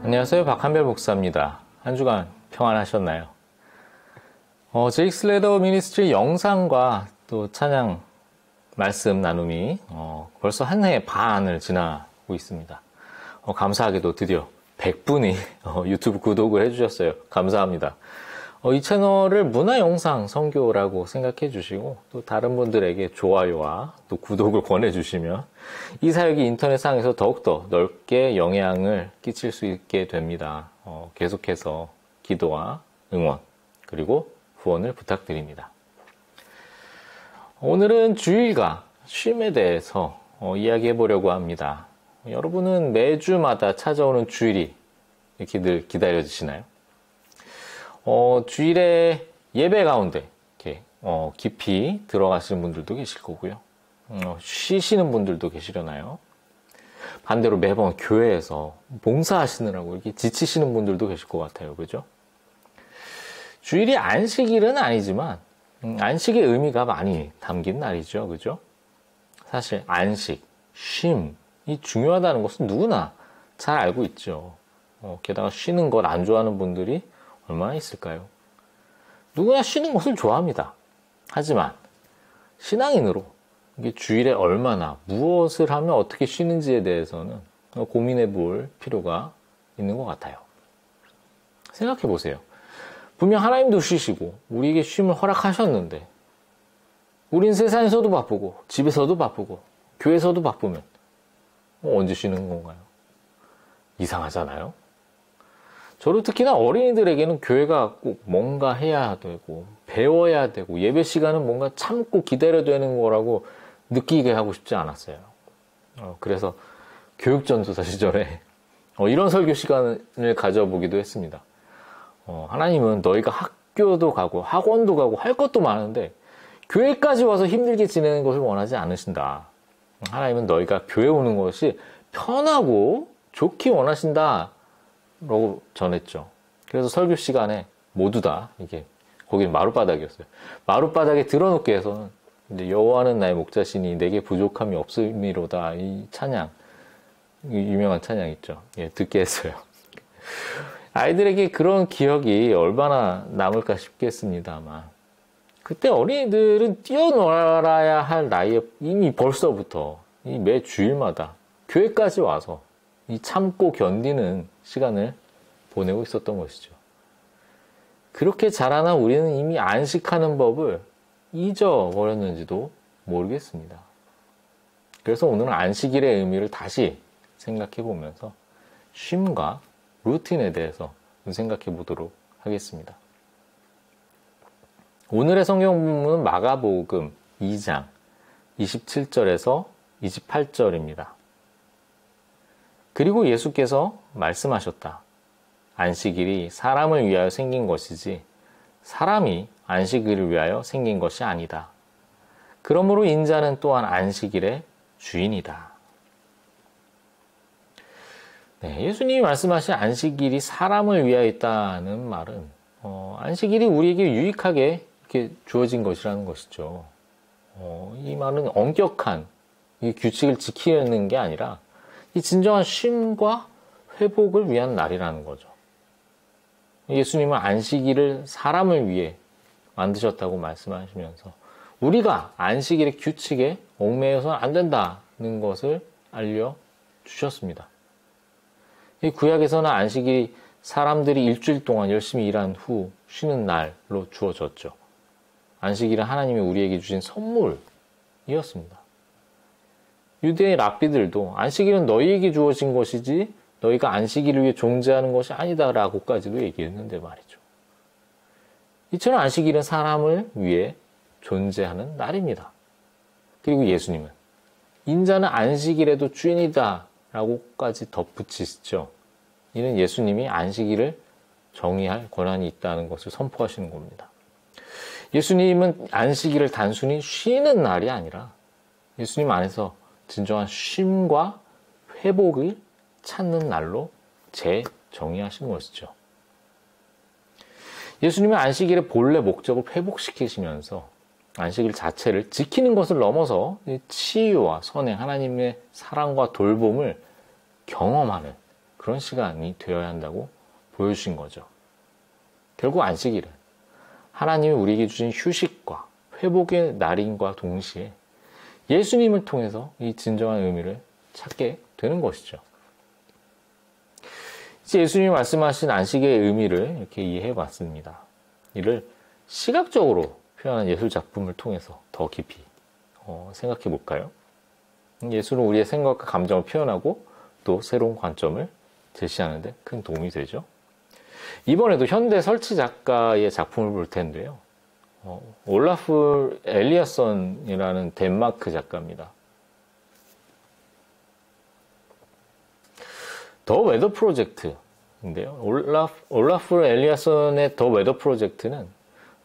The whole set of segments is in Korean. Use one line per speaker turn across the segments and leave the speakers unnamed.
안녕하세요. 박한별 목사입니다. 한 주간 평안하셨나요? 제익 슬레더 미니스트리 영상과 또 찬양 말씀 나눔이 벌써 한 해 반을 지나고 있습니다. 감사하게도 드디어 100분이 유튜브 구독을 해주셨어요. 감사합니다. 이 채널을 문화영상 선교라고 생각해 주시고 또 다른 분들에게 좋아요와 또 구독을 권해주시면 이 사역이 인터넷상에서 더욱더 넓게 영향을 끼칠 수 있게 됩니다. 계속해서 기도와 응원 그리고 후원을 부탁드립니다. 오늘은 주일과 쉼에 대해서 이야기해 보려고 합니다. 여러분은 매주마다 찾아오는 주일이 이렇게 늘 기다려지시나요? 주일에 예배 가운데 이렇게 깊이 들어가시는 분들도 계실 거고요. 쉬시는 분들도 계시려나요? 반대로 매번 교회에서 봉사하시느라고 이렇게 지치시는 분들도 계실 것 같아요. 그죠? 주일이 안식일은 아니지만 안식의 의미가 많이 담긴 날이죠. 그죠? 사실 안식, 쉼이 중요하다는 것은 누구나 잘 알고 있죠. 게다가 쉬는 걸 안 좋아하는 분들이 얼마나 있을까요? 누구나 쉬는 것을 좋아합니다. 하지만 신앙인으로 이게 주일에 얼마나 무엇을 하면 어떻게 쉬는지에 대해서는 고민해 볼 필요가 있는 것 같아요. 생각해 보세요. 분명 하나님도 쉬시고 우리에게 쉼을 허락하셨는데 우린 세상에서도 바쁘고 집에서도 바쁘고 교회에서도 바쁘면 언제 쉬는 건가요? 이상하잖아요? 저도 특히나 어린이들에게는 교회가 꼭 뭔가 해야 되고 배워야 되고 예배 시간은 뭔가 참고 기다려야 되는 거라고 느끼게 하고 싶지 않았어요. 그래서 교육전도사 시절에 이런 설교 시간을 가져보기도 했습니다. 하나님은 너희가 학교도 가고 학원도 가고 할 것도 많은데 교회까지 와서 힘들게 지내는 것을 원하지 않으신다. 하나님은 너희가 교회 오는 것이 편하고 좋기 원하신다. 라고 전했죠. 그래서 설교 시간에 모두 다 이게 거기는 마룻바닥이었어요. 마룻바닥에 들어놓게 해서는 이제 여호와는 나의 목자시니 내게 부족함이 없음이로다. 이 찬양, 이 유명한 찬양 있죠. 예, 듣게 했어요. 아이들에게 그런 기억이 얼마나 남을까 싶겠습니다만 그때 어린이들은 뛰어놀아야 할 나이에 이미 벌써부터 이 매 주일마다 교회까지 와서 이 참고 견디는 시간을 보내고 있었던 것이죠. 그렇게 자라난 우리는 이미 안식하는 법을 잊어버렸는지도 모르겠습니다. 그래서 오늘은 안식일의 의미를 다시 생각해 보면서 쉼과 루틴에 대해서 생각해 보도록 하겠습니다. 오늘의 성경 본문은 마가복음 2장 27절에서 28절입니다. 그리고 예수께서 말씀하셨다. 안식일이 사람을 위하여 생긴 것이지 사람이 안식일을 위하여 생긴 것이 아니다. 그러므로 인자는 또한 안식일의 주인이다. 네, 예수님이 말씀하신 안식일이 사람을 위하여 있다는 말은 안식일이 우리에게 유익하게 이렇게 주어진 것이라는 것이죠. 이 말은 엄격한 이 규칙을 지키는 게 아니라 이 진정한 쉼과 회복을 위한 날이라는 거죠. 예수님은 안식일을 사람을 위해 만드셨다고 말씀하시면서 우리가 안식일의 규칙에 얽매여서는 안 된다는 것을 알려주셨습니다. 이 구약에서는 안식일이 사람들이 일주일 동안 열심히 일한 후 쉬는 날로 주어졌죠. 안식일은 하나님이 우리에게 주신 선물이었습니다. 유대의 랍비들도 안식일은 너희에게 주어진 것이지 너희가 안식일을 위해 존재하는 것이 아니다라고까지도 얘기했는데 말이죠. 이처럼 안식일은 사람을 위해 존재하는 날입니다. 그리고 예수님은 인자는 안식일에도 주인이다 라고까지 덧붙이시죠. 이는 예수님이 안식일을 정의할 권한이 있다는 것을 선포하시는 겁니다. 예수님은 안식일을 단순히 쉬는 날이 아니라 예수님 안에서 진정한 쉼과 회복을 찾는 날로 재정의하신 것이죠. 예수님은 안식일의 본래 목적을 회복시키시면서 안식일 자체를 지키는 것을 넘어서 치유와 선행, 하나님의 사랑과 돌봄을 경험하는 그런 시간이 되어야 한다고 보여주신 거죠. 결국 안식일은 하나님이 우리에게 주신 휴식과 회복의 날인과 동시에 예수님을 통해서 이 진정한 의미를 찾게 되는 것이죠. 이제 예수님이 말씀하신 안식의 의미를 이렇게 이해해 봤습니다. 이를 시각적으로 표현한 예술 작품을 통해서 더 깊이 생각해 볼까요? 예술은 우리의 생각과 감정을 표현하고 또 새로운 관점을 제시하는 데 큰 도움이 되죠. 이번에도 현대 설치 작가의 작품을 볼 텐데요. 올라프 엘리아선이라는 덴마크 작가입니다. 더 웨더 프로젝트인데요. 올라프 엘리아선의 더 웨더 프로젝트는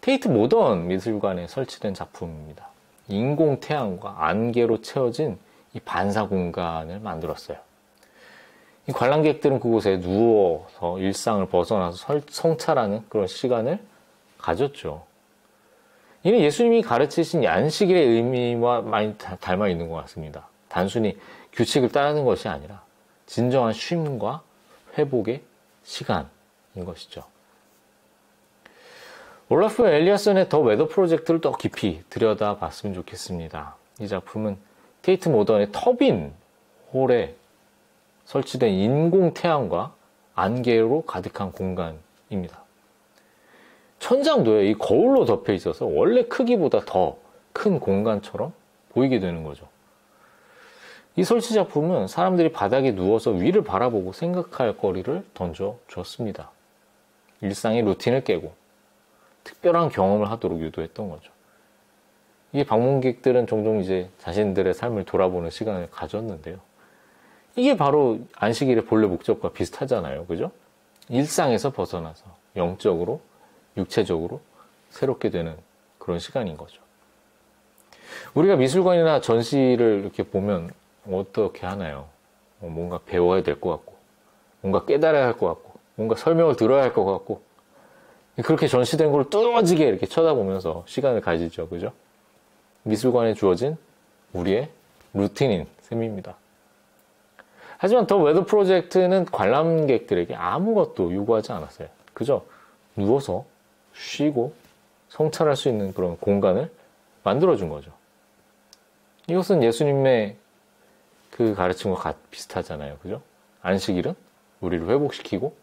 테이트 모던 미술관에 설치된 작품입니다. 인공 태양과 안개로 채워진 이 반사 공간을 만들었어요. 이 관람객들은 그곳에 누워서 일상을 벗어나서 성찰하는 그런 시간을 가졌죠. 이는 예수님이 가르치신 안식일의 의미와 많이 닮아 있는 것 같습니다. 단순히 규칙을 따르는 것이 아니라 진정한 쉼과 회복의 시간인 것이죠. 올라프 엘리아슨의 더 웨더 프로젝트를 더 깊이 들여다봤으면 좋겠습니다. 이 작품은 테이트 모던의 터빈 홀에 설치된 인공 태양과 안개로 가득한 공간입니다. 천장도에 이 거울로 덮여 있어서 원래 크기보다 더 큰 공간처럼 보이게 되는 거죠. 이 설치 작품은 사람들이 바닥에 누워서 위를 바라보고 생각할 거리를 던져 주었습니다. 일상의 루틴을 깨고 특별한 경험을 하도록 유도했던 거죠. 이 방문객들은 종종 이제 자신들의 삶을 돌아보는 시간을 가졌는데요. 이게 바로 안식일의 본래 목적과 비슷하잖아요. 그죠? 일상에서 벗어나서 영적으로, 육체적으로 새롭게 되는 그런 시간인 거죠. 우리가 미술관이나 전시를 이렇게 보면 어떻게 하나요? 뭔가 배워야 될 것 같고, 뭔가 깨달아야 할 것 같고, 뭔가 설명을 들어야 할 것 같고, 그렇게 전시된 걸 뚫어지게 이렇게 쳐다보면서 시간을 가지죠. 그죠? 미술관에 주어진 우리의 루틴인 셈입니다. 하지만 더 웨더 프로젝트는 관람객들에게 아무것도 요구하지 않았어요. 그저 누워서 쉬고 성찰할 수 있는 그런 공간을 만들어준 거죠. 이것은 예수님의 그 가르침과 비슷하잖아요. 그죠? 안식일은 우리를 회복시키고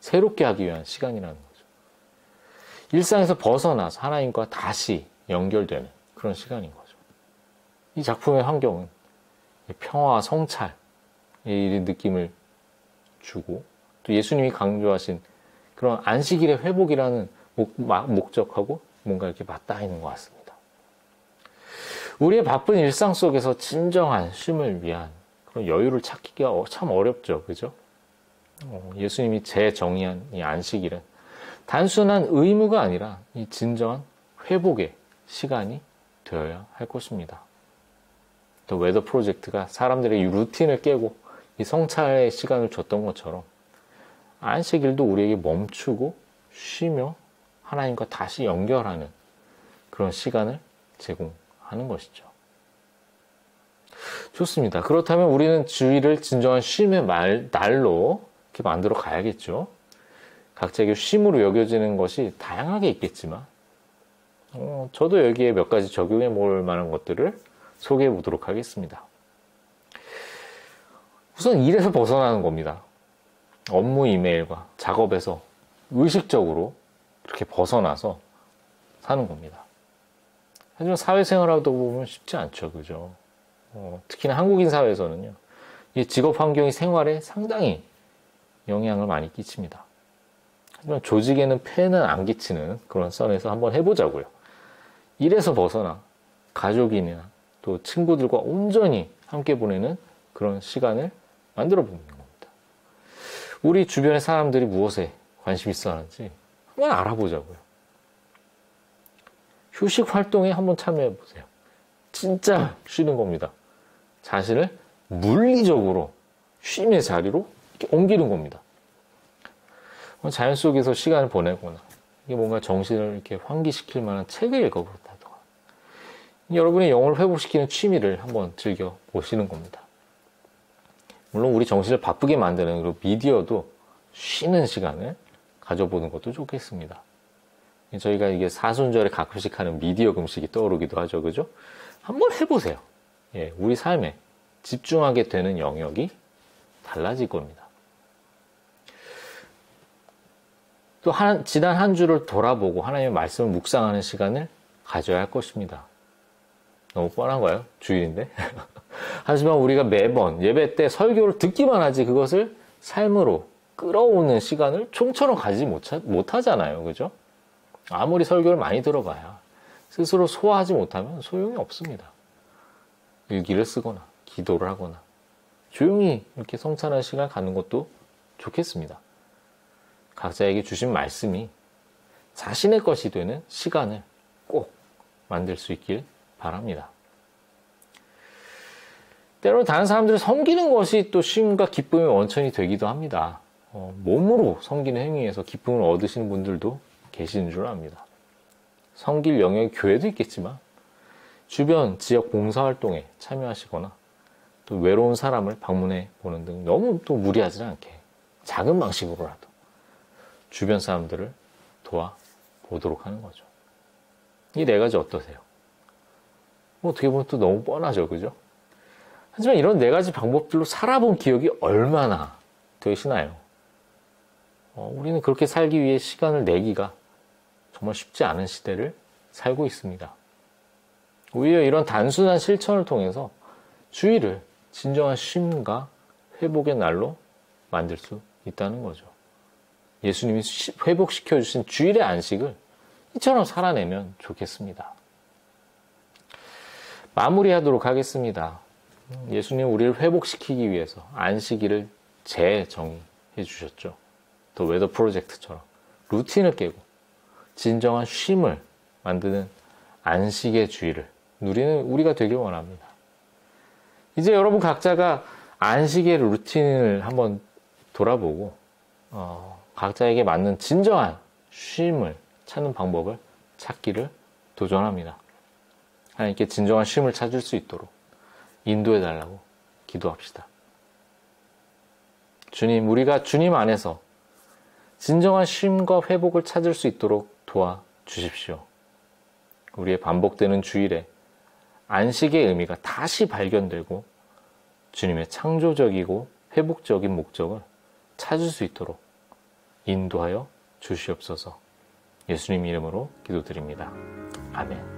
새롭게 하기 위한 시간이라는 거죠. 일상에서 벗어나서 하나님과 다시 연결되는 그런 시간인 거죠. 이 작품의 환경은 평화와 성찰, 이 느낌을 주고 또 예수님이 강조하신 그런 안식일의 회복이라는 목적하고 뭔가 이렇게 맞닿아 있는 것 같습니다. 우리의 바쁜 일상 속에서 진정한 쉼을 위한 그런 여유를 찾기가 참 어렵죠. 그죠? 예수님이 재정의한 이 안식일은 단순한 의무가 아니라 이 진정한 회복의 시간이 되어야 할 것입니다. 또 웨더 프로젝트가 사람들의 이 루틴을 깨고 이 성찰의 시간을 줬던 것처럼 안식일도 우리에게 멈추고 쉬며 하나님과 다시 연결하는 그런 시간을 제공하는 것이죠. 좋습니다. 그렇다면 우리는 주일을 진정한 쉼의 날로 이렇게 만들어 가야겠죠. 각자에게 쉼으로 여겨지는 것이 다양하게 있겠지만 저도 여기에 몇 가지 적용해 볼 만한 것들을 소개해 보도록 하겠습니다. 우선 일에서 벗어나는 겁니다. 업무 이메일과 작업에서 의식적으로 그렇게 벗어나서 사는 겁니다. 하지만 사회생활하다 보면 쉽지 않죠. 그죠? 특히나 한국인 사회에서는요. 이 직업 환경이 생활에 상당히 영향을 많이 끼칩니다. 하지만 조직에는 폐는 안 끼치는 그런 선에서 한번 해보자고요. 일에서 벗어나 가족이나 또 친구들과 온전히 함께 보내는 그런 시간을 만들어 보는 겁니다. 우리 주변의 사람들이 무엇에 관심 있어 하는지 한번 알아보자고요. 휴식 활동에 한번 참여해 보세요. 진짜 쉬는 겁니다. 자신을 물리적으로 쉼의 자리로 이렇게 옮기는 겁니다. 자연 속에서 시간을 보내거나 이게 뭔가 정신을 이렇게 환기시킬 만한 책을 읽어보다가 여러분의 영혼을 회복시키는 취미를 한번 즐겨 보시는 겁니다. 물론 우리 정신을 바쁘게 만드는 그런 미디어도 쉬는 시간을 가져보는 것도 좋겠습니다. 저희가 이게 사순절에 가끔씩 하는 미디어 금식이 떠오르기도 하죠. 그죠? 한번 해보세요. 예, 우리 삶에 집중하게 되는 영역이 달라질 겁니다. 또 지난 한 주를 돌아보고 하나님의 말씀을 묵상하는 시간을 가져야 할 것입니다. 너무 뻔한가요? 주일인데? 하지만 우리가 매번 예배 때 설교를 듣기만 하지 그것을 삶으로 끌어오는 시간을 좀처럼 가지지 못하잖아요. 그죠? 아무리 설교를 많이 들어봐야 스스로 소화하지 못하면 소용이 없습니다. 일기를 쓰거나 기도를 하거나 조용히 이렇게 성찬하는 시간 갖는 것도 좋겠습니다. 각자에게 주신 말씀이 자신의 것이 되는 시간을 꼭 만들 수 있길 바랍니다. 때로는 다른 사람들을 섬기는 것이 또 쉼과 기쁨의 원천이 되기도 합니다. 몸으로 섬기는 행위에서 기쁨을 얻으시는 분들도 계시는 줄 압니다. 섬길 영역의 교회도 있겠지만 주변 지역 봉사활동에 참여하시거나 또 외로운 사람을 방문해 보는 등 너무 또 무리하지 않게 작은 방식으로라도 주변 사람들을 도와보도록 하는 거죠. 이 네 가지 어떠세요? 어떻게 보면 또 너무 뻔하죠. 그죠? 하지만 이런 네 가지 방법들로 살아본 기억이 얼마나 되시나요? 우리는 그렇게 살기 위해 시간을 내기가 정말 쉽지 않은 시대를 살고 있습니다. 오히려 이런 단순한 실천을 통해서 주일을 진정한 쉼과 회복의 날로 만들 수 있다는 거죠. 예수님이 회복시켜주신 주일의 안식을 이처럼 살아내면 좋겠습니다. 마무리하도록 하겠습니다. 예수님은 우리를 회복시키기 위해서 안식일을 재정의해 주셨죠. 더 웨더 프로젝트처럼 루틴을 깨고 진정한 쉼을 만드는 안식의 주일을 누리는 우리가 되길 원합니다. 이제 여러분 각자가 안식의 루틴을 한번 돌아보고 각자에게 맞는 진정한 쉼을 찾는 방법을 찾기를 도전합니다. 하나님께 진정한 쉼을 찾을 수 있도록 인도해달라고 기도합시다. 주님, 우리가 주님 안에서 진정한 쉼과 회복을 찾을 수 있도록 도와주십시오. 우리의 반복되는 주일에 안식의 의미가 다시 발견되고 주님의 창조적이고 회복적인 목적을 찾을 수 있도록 인도하여 주시옵소서. 예수님 이름으로 기도드립니다. 아멘.